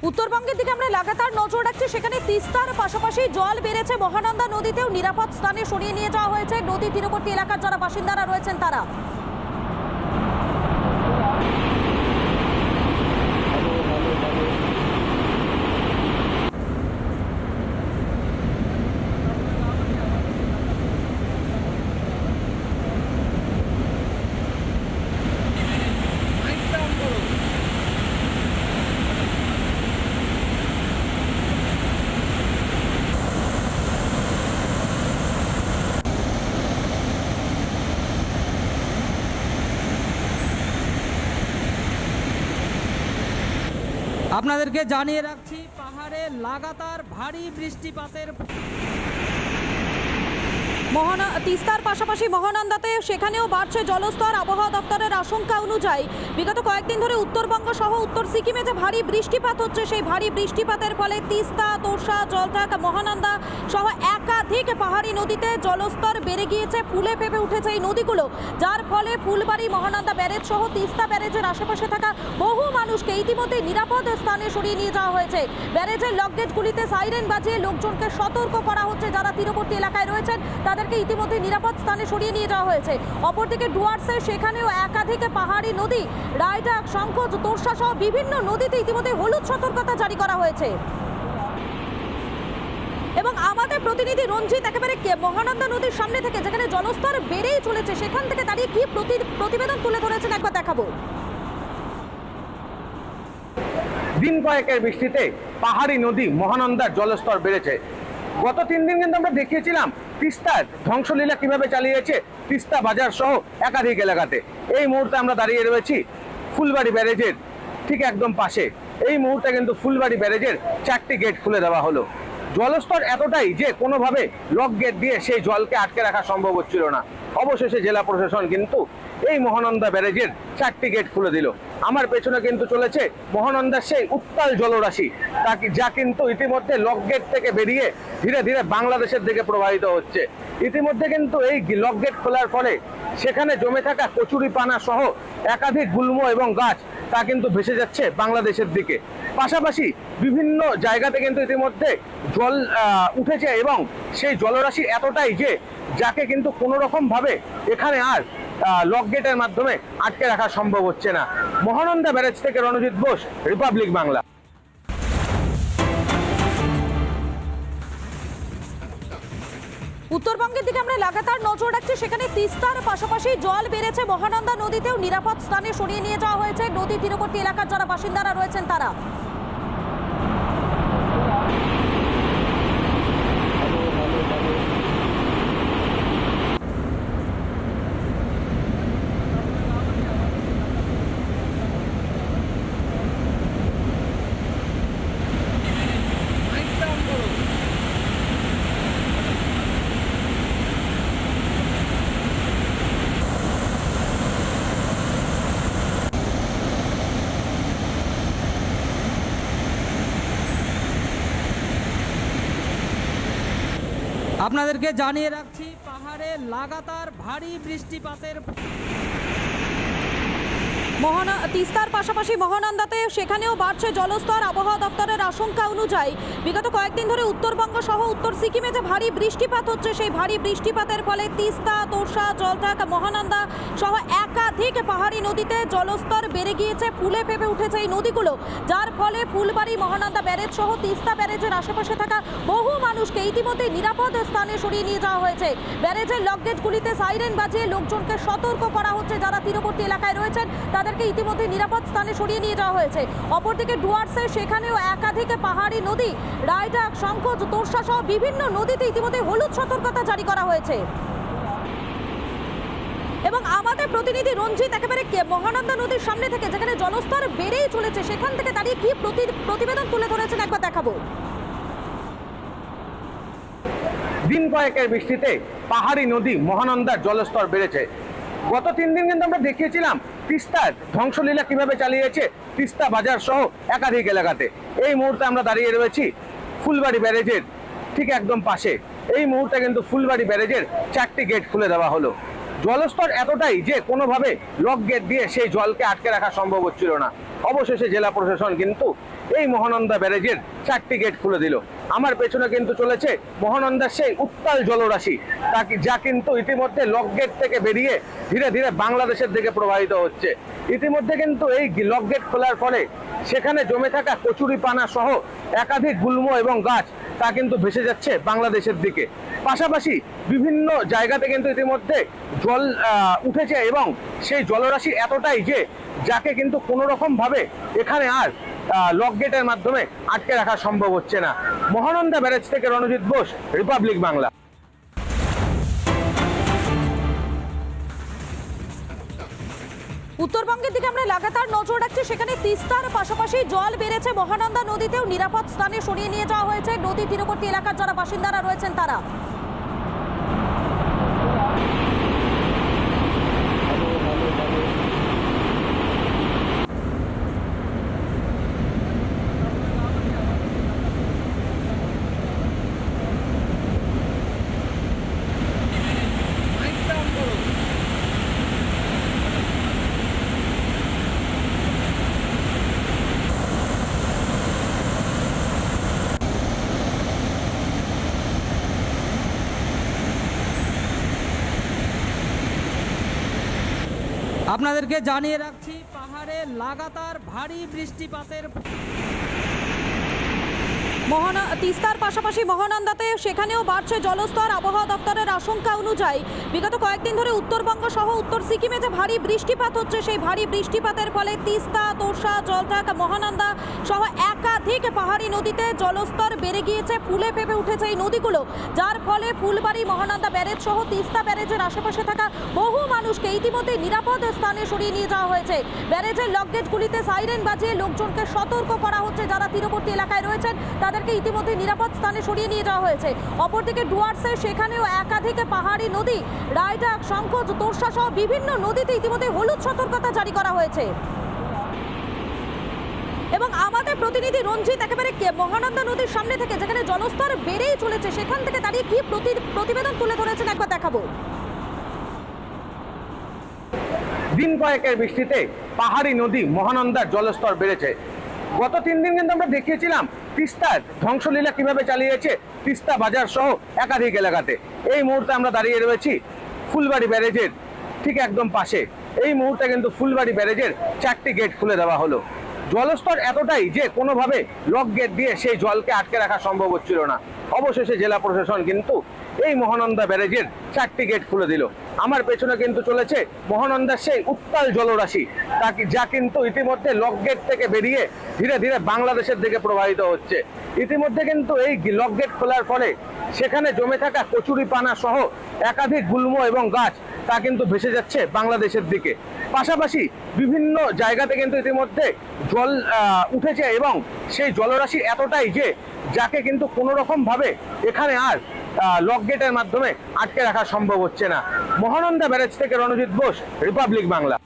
উত্তরবঙ্গের দিকে আমরা লাগাতার নজর রাখছি। সেখানে তিস্তার পাশাপাশি জল বেড়েছে মহানন্দা নদীতেও। নিরাপদ স্থানে সরিয়ে নিয়ে যাওয়া হয়েছে নদী তীরবর্তী এলাকার যারা বাসিন্দারা রয়েছেন তারা। আপনাদেরকে জানিয়ে রাখছি, পাহাড়ে লাগাতার ভারী বৃষ্টিপাতের তিস্তার পাশাপাশি মহানন্দাতে সেখানেও বাড়ছে জলস্তর। আবহাওয়া দপ্তরের আশঙ্কা অনুযায়ী বিগত কয়েকদিন ধরে উত্তরবঙ্গ সহ উত্তর সিকিমে যে ভারী বৃষ্টিপাত হচ্ছে, সেই ভারী বৃষ্টিপাতের ফলে তিস্তা, তোরসা, জলঢাক, মহানন্দা সহ একাধিক পাহাড়ি নদীতে জলস্তর বেড়ে গিয়েছে। ফুলে ফেপে উঠেছে এই নদীগুলো, যার ফলে ফুলবাড়ি, মহানন্দা ব্যারেজ সহ তিস্তা ব্যারেজের আশেপাশে থাকা বহু মানুষকে ইতিমধ্যে নিরাপদ স্থানে সরিয়ে নিয়ে যাওয়া হয়েছে। ব্যারেজের লকগেটগুলিতে সাইরেন বাজিয়ে লোকজনকে সতর্ক করা হচ্ছে। যারা তীরবর্তী এলাকায় রয়েছেন তাদেরকে ইতিমধ্যে নিরাপদ স্থানে সরিয়ে নিয়ে যাওয়া হয়েছে। অপরদিকে ডুয়ার্সে সেখানেও একাধিক পাহাড়ি নদী, রায়ডাক, শঙ্খজ, তোরসা সহ বিভিন্ন নদীতে ইতিমধ্যে হলুদ সতর্কতা জারি করা হয়েছে। এবং আমাদের প্রতিনিধি রঞ্জিত একেবারে মহানন্দা নদীর সামনে থেকে, যেখানে জলস্তর বেড়েই চলেছে, সেখান থেকে দাঁড়িয়ে কি প্রতিবেদন তুলে ধরেছেন একবার দেখাবো। দিন কয়েকের বৃষ্টিতে পাহাড়ি নদী মহানন্দার জলস্তর বেড়েছে। গত 3 দিন কিন্তু আমরা দেখিয়েছিলাম তিস্তার ধ্বংসলীলা কিভাবে চালিয়েছে তিস্তা বাজার সহ একাধিক এলাকাতে। এই মুহূর্তে আমরা দাঁড়িয়ে রয়েছি ফুলবাড়ি ব্যারেজের ঠিক একদম পাশে। এই মুহূর্তে কিন্তু ফুলবাড়ি ব্যারেজের 4টি গেট খুলে দেওয়া হলো। জলস্তর এতটাই যে কোনোভাবে লক গেট দিয়ে সেই জলকে আটকে রাখা সম্ভব হচ্ছিল না। অবশেষে জেলা প্রশাসন কিন্তু এই মহানন্দা ব্যারেজের 4টি গেট খুলে দিল। আমার পেছনে কিন্তু চলেছে মহানন্দার সেই উত্তাল জলরাশি, যা কিন্তু ইতিমধ্যে লক গেট থেকে বেরিয়ে ধীরে ধীরে বাংলাদেশের দিকে প্রবাহিত হচ্ছে। ইতিমধ্যে কিন্তু এই লক গেট খোলার ফলে সেখানে জমে থাকা কচুরিপানা সহ একাধিক গুল্ম এবং গাছ তা কিন্তু ভেসে যাচ্ছে বাংলাদেশের দিকে। পাশাপাশি বিভিন্ন জায়গাতে কিন্তু ইতিমধ্যে জল উঠেছে এবং সেই জলরাশি এতটাই যে যাকে কিন্তু কোনো রকম ভাবে এখানে আর লক গেটের মাধ্যমে আটকে রাখা সম্ভব হচ্ছে না। মহানন্দা ব্যারেজ থেকে রণজিৎ বোস, রিপাবলিক বাংলা। উত্তরবঙ্গের দিকে আমরা লাগাতার নজর রাখছি। সেখানে তিস্তার পাশাপাশি জল বেড়েছে মহানন্দা নদীতেও। নিরাপদ স্থানে সরিয়ে নিয়ে যাওয়া হয়েছে নদী তীরবর্তী এলাকার যারা বাসিন্দারা রয়েছেন তারা। আপনাদেরকে জানিয়ে রাখছি, পাহাড়ে লাগাতার ভারী বৃষ্টিপাতের তিস্তার পাশাপাশি মহানন্দাতে সেখানেও বাড়ছে জলস্তর। আবহাওয়া দপ্তরের আশঙ্কা অনুযায়ী বিগত কয়েকদিন ধরে উত্তরবঙ্গ সহ উত্তর সিকিমে যে ভারী বৃষ্টিপাত হচ্ছে, সেই ভারী বৃষ্টিপাতের ফলে তিস্তা, তোরসা, জলঢাক, মহানন্দা সহ একাধিক পাহাড়ি নদীতে জলস্তর বেড়ে গিয়েছে। ফুলে ফেপে উঠেছে এই নদীগুলো, যার ফলে ফুলবাড়ি, মহানন্দা ব্যারেজ সহ তিস্তা ব্যারেজের আশেপাশে থাকা বহু মানুষকে ইতিমধ্যে নিরাপদ স্থানে সরিয়ে নিয়ে যাওয়া হয়েছে। ব্যারেজের লকগেটগুলিতে সাইরেন বাজিয়ে লোকজনকে সতর্ক করা হচ্ছে। যারা তীরবর্তী এলাকায় রয়েছেন তাদেরকে ইতিমধ্যে নিরাপদ স্থানে সরিয়ে নিয়ে যাওয়া হয়েছে। অপরদিকে ডুয়ার্সে সেখানেও একাধিক পাহাড়ি নদী, রায়ডাক, শঙ্খজ, তোরসা সহ বিভিন্ন নদীতে ইতিমধ্যে হলুদ সতর্কতা জারি করা হয়েছে। এবং আমাদের প্রতিনিধি রঞ্জিত একেবারে মহানন্দা নদীর সামনে থেকে, যেখানে জলস্তর বেড়েই চলেছে, সেখান থেকে দাঁড়িয়ে কি প্রতিবেদন তুলে ধরেছেন একবার দেখাবো। দিন কয়েকের বৃষ্টিতে পাহাড়ি নদী মহানন্দার জলস্তর বেড়েছে। গত 3 দিন কিন্তু আমরা দেখিয়েছিলাম তিস্তার ধ্বংসলীলা কিভাবে চালিয়েছে তিস্তা বাজার সহ একাধিক এলাকাতে। এই মুহূর্তে আমরা দাঁড়িয়ে রয়েছি ফুলবাড়ি ব্যারেজের ঠিক একদম পাশে। এই মুহূর্তে কিন্তু ফুলবাড়ি ব্যারেজের 4টি গেট খুলে দেওয়া হলো। জলস্তর এতটাই যে কোনোভাবে লক গেট দিয়ে সেই জলকে আটকে রাখা সম্ভব হচ্ছিল না। অবশেষে জেলা প্রশাসন কিন্তু এই মহানন্দা ব্যারেজের 4টি গেট খুলে দিল। আমার পেছনে কিন্তু চলেছে মহানন্দার সেই উত্তাল জলরাশি, যা কিন্তু ইতিমধ্যে লক গেট থেকে বেরিয়ে ধীরে ধীরে বাংলাদেশের দিকে প্রবাহিত হচ্ছে। ইতিমধ্যে কিন্তু এই লক গেট খোলার ফলে সেখানে জমে থাকা কচুরিপানা সহ একাধিক গুল্ম এবং গাছ তা কিন্তু ভেসে যাচ্ছে বাংলাদেশের দিকে। পাশাপাশি বিভিন্ন জায়গাতে কিন্তু ইতিমধ্যে জল উঠেছে এবং সেই জলরাশি এতটাই যে যাকে কিন্তু কোনো রকম ভাবে এখানে আর লক গেটের মাধ্যমে আটকে রাখা সম্ভব হচ্ছে না। মহানন্দা ব্যারেজ থেকে রণজিৎ বোস, রিপাবলিক বাংলা। উত্তরবঙ্গের দিকে আমরা লাগাতার নজর রাখছি। সেখানে তিস্তার পাশাপাশি জল বেড়েছে, মহানন্দা নদীতেও নিরাপদ স্থানে সরিয়ে নিয়ে যাওয়া হয়েছে নদী তীরবর্তী এলাকার যারা বাসিন্দারা রয়েছেন তারা। আপনাদেরকে জানিয়ে রাখছি, পাহাড়ে লাগাতার ভারী বৃষ্টিপাতের তিস্তার পাশাপাশি মহানন্দাতে সেখানেও বাড়ছে জলস্তর। আবহাওয়া দপ্তরের আশঙ্কা অনুযায়ী বিগত কয়েকদিন ধরে উত্তরবঙ্গ সহ উত্তর সিকিমে যে ভারী বৃষ্টিপাত হচ্ছে, সেই ভারী বৃষ্টিপাতের ফলে তিস্তা, তোরসা, জলঢাকা, মহানন্দা সহ একাধিক পাহাড়ি নদীতে জলস্তর বেড়ে গিয়েছে, ফুলে ফেপে উঠেছে এই নদীগুলো, যার ফলে ফুলবাড়ি মহানন্দা ব্যারেজ সহ তিস্তা ব্যারেজের আশেপাশে থাকা বহু মানুষকে ইতিমধ্যে নিরাপদ স্থানে সরিয়ে নিয়ে যাওয়া হয়েছে। ব্যারেজের লক গেটগুলিতে সাইরেন বাজিয়ে লোকজনকে সতর্ক করা হচ্ছে, যারা তীরবর্তী এলাকায় রয়েছেন তাদেরকে ইতিমধ্যে নিরাপদ স্থানে সরিয়ে নিয়ে যাওয়া হয়েছে। অপরদিকে ডুয়ার্সে সেখানেও একাধিক পাহাড়ি নদী, রায়ডাক, শঙ্কর, তোরসা সহ বিভিন্ন নদীতে ইতিমধ্যে হলুদ সতর্কতা জারি করা হয়েছে। এবং আমাদের প্রতিনিধি রঞ্জিত একেবারে মহানন্দা নদীর সামনে থেকে, যেখানে জলস্তর বেড়েই চলেছে, সেখান থেকে দাঁড়িয়ে কি প্রতিবেদন তুলে ধরেছেন একবার দেখাবো। দিন কয়েকের বৃষ্টিতে পাহাড়ি নদী মহানন্দার জলস্তর বেড়েছে। গত 3 দিন কিন্তু আমরা দেখিয়েছিলাম তিস্তার ধ্বংসলীলা কিভাবে চালিয়েছে তিস্তা বাজার সহ একাধিক এলাকাতে। এই মুহূর্তে আমরা দাঁড়িয়ে রয়েছি ফুলবাড়ি ব্যারেজের ঠিক একদম পাশে। এই মুহূর্তে কিন্তু ফুলবাড়ি ব্যারেজের 4টি গেট খুলে দেওয়া হলো। জলস্তর এতটাই যে কোনোভাবে লক গেট দিয়ে সেই জলকে আটকে রাখা সম্ভব হচ্ছিল না। অবশেষে জেলা প্রশাসন কিন্তু এই মহানন্দা ব্যারেজের 4টি গেট খুলে দিল। আমার পেছনে কিন্তু চলেছে মহানন্দার সেই উত্তাল জলরাশি, যা কিন্তু ইতিমধ্যে লক গেট থেকে বেরিয়ে ধীরে ধীরে বাংলাদেশের দিকে প্রবাহিত হচ্ছে। ইতিমধ্যে কিন্তু এই লক গেট খোলার ফলে সেখানে জমে থাকা কচুরিপানা সহ একাধিক গুল্ম এবং গাছ তা কিন্তু ভেসে যাচ্ছে বাংলাদেশের দিকে। পাশাপাশি বিভিন্ন জায়গাতে কিন্তু ইতিমধ্যে জল উঠেছে এবং সেই জলরাশি এতটাই যে যাকে কিন্তু কোনো রকম ভাবে এখানে আর লক গেটের মাধ্যমে আটকে রাখা সম্ভব হচ্ছে না। মহানন্দা ব্যারেজ থেকে রণজিৎ বোস, রিপাবলিক বাংলা।